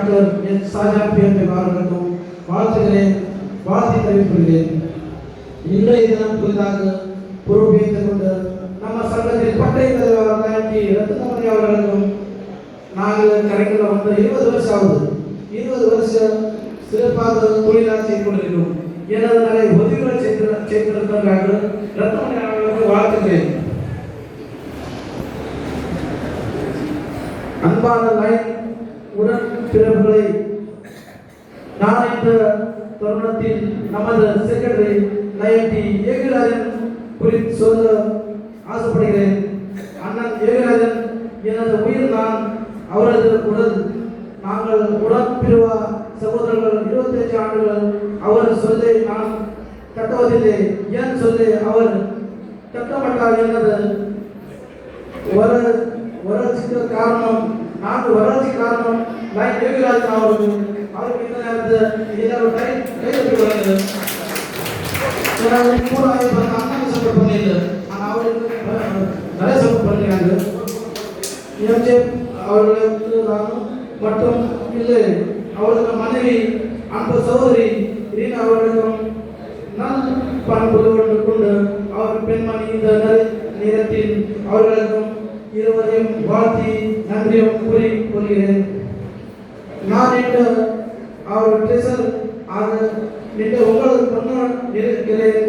Doctor என் Shajan PM அவர்களுக்கும் வாழ்த்துகிறேன், வாழ்த்து தெரிவித்துள்ளேன். இன்றைய தினம் புதிதாக பொறுப்பேற்றுக் கொண்டு நம்ம சங்கத்தில் பட்டை தலைவர் ரத்னமணி அவர்களுக்கும் நாங்கள் கரைக்குள்ள வந்து 20 வருஷம் ஆகுது. 20 வருஷம் சிறப்பாக தொழிலாக செய்து கொண்டிருக்கிறோம். எனது நிறைய உதவிகளை செய்திருக்கிறார்கள். ரத்னமணி அவர்களுக்கு வாழ்த்துகிறேன். அன்பான லைன் உடன் பிறப்புகளை நான் இந்த தருணத்தில் நமது செக்ரட்டரி லைட்டி ஏகராஜன் குறித்து சொல்ல ஆசைப்படுகிறேன். அண்ணன் ஏகராஜன் எனது உயிர், நான் அவரது உடல். நாங்கள் உடன்பிறவா சகோதரர்கள். 25 ஆண்டுகள் அவர் சொல்லை நான் கட்டுவதில்லை. ஏன் சொல்லி அவர் கட்டப்பட்டார் எனது வளர்ச்சிக்கு காரணம், நான் வளர்ச்சி காரணம் லைன் ஏகராஜன் அவர்கள். அவருக்கு இந்த நேரத்தில் எல்லாரும் கைது வருது. கூட அண்ணன் சப்போர்ட் பண்ணியில்லை, ஆனால் அவருக்கு நிறைய சப்போர்ட் பண்ணுறாங்க. அவர்களுக்கு மட்டும் இல்லை, அவர்களுக்கு மனைவி அன்பு சகோதரி ரீனா அவர்களுக்கும் நான் பண்புகளோடு கொண்டு அவர் பெண்மணி இந்த நேரத்தில் அவர்களுக்கும் இருவரையும் வாழ்த்தி நன்றியும் கூறி கொள்கிறேன். நான் இன்று அவர் ட்ரெஷர் ஆக இன்று உங்களுக்கு முன்னால் இருக்கிறேன்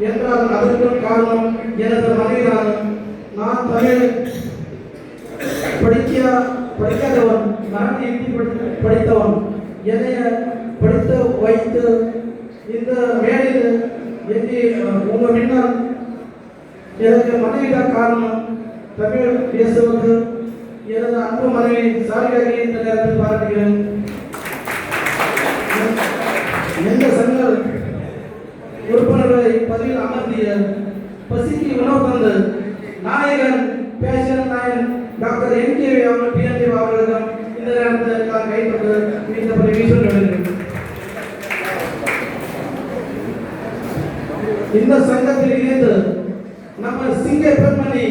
என்றால் அதற்கு காரணம் எனது மனைவிதான். நான் தமிழ் படிக்காதவன், நான் படித்தவன். என்னை படித்து வைத்து இந்த மேடையில் உங்கள் முன்னால் எனக்கு மனைவிதான் காரணம். தமிழ் பேசுவது எனது அன்பு மனைவி சாரியாகி இந்த நேரத்தில் பாராட்டுகிறேன். எந்த சங்க உறுப்பினர்களை பதிவில் அமர்த்திய பசிக்கு உணவு தந்து நாயகன் பேஷன் நாயகன் டாக்டர் என்கே அவர்கள் பிஎன்டி அவர்களிடம் இந்த நேரத்தில் நான் கைப்பற்று இந்த பதவி சொல்லுகிறேன். இந்த சங்கத்தில் இணைந்து நம்ம சிங்க பெண்மணி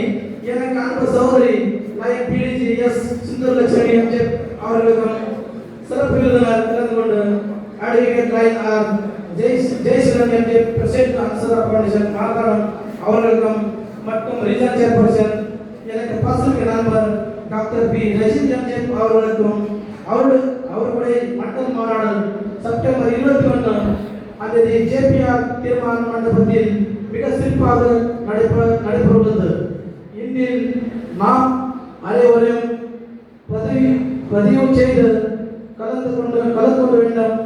எனக்கு அன்பு சகோதரி lion PDG S Sundaralakshmi MGM அவர்களுக்கும் சிறப்பு விருந்தினர் கலந்து கொண்டு advocate lion R Jaisilan MGM president Ansara foundation Marthandam அவர்களுக்கும் மற்றும் ரீஜன் சேர்பர்சன் எனக்கு பர்சனல் நண்பர் டாக்டர் பி ரஷீத் எம்ஜிஎம் அவர்களுக்கும் அவர்களுடைய மண்டல் மாநாடு செப்டம்பர் 21 அந்த ஜேபிஆர் தீர்மான மண்டபத்தில் மிக சிறப்பாக நடைபெறுகிறது. இன்றில் நாம் அனைவரையும் பதிவு செய்து கலந்து கொள்ள வேண்டும்.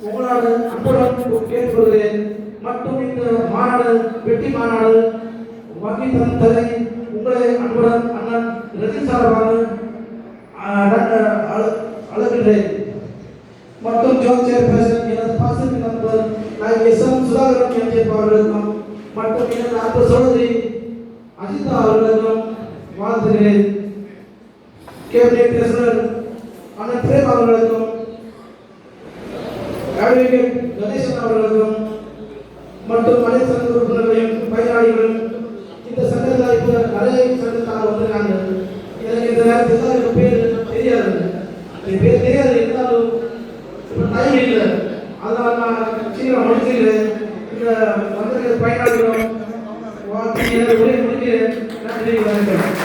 உங்களோட அன்புடன் கேட்டுக்கொள்கிறேன். மற்றும் இந்த மாநாடு வெற்றி மாநாடு வங்கி தலை உங்களை அன்புடன் அண்ணன் ரஜினி சார்பாக அழைக்கிறேன். மற்றும் ஜோன் சேர்பர்சன் எனது பாசத்தின் நண்பர் நான் எஸ்.எம். சுதாகரன் எம்ஜிஎம் அவர்களுக்கும் மற்றும் எனது அன்பு சகோதரி அஜிதா அவர்களுக்கும் வாழ்த்துகிறேன். கேபினெட் பேசுனர் அண்ணன் பிரேம் அவர்களுக்கும் அட்வொகேட் கணேசன் அவர்களுக்கும் மற்றும் அனைத்து சங்க உறுப்பினர்களையும் பயனாளிகளும் இந்த சங்கத்தில் இப்போ நிறைய சங்கத்தால் வந்திருக்காங்க. எனக்கு இந்த நேரத்தில் தான் எனக்கு பேர் தெரியாது, பேர் தெரியாது இருந்தாலும் இப்போ டைம் இல்லை, அதனால் நான் சீக்கிரம் முடிச்சுக்கிறேன். இந்த வந்திருக்கிற பயனாளிகளும் வாழ்த்து உரை முடிக்கிறேன். நன்றி, வணக்கம்.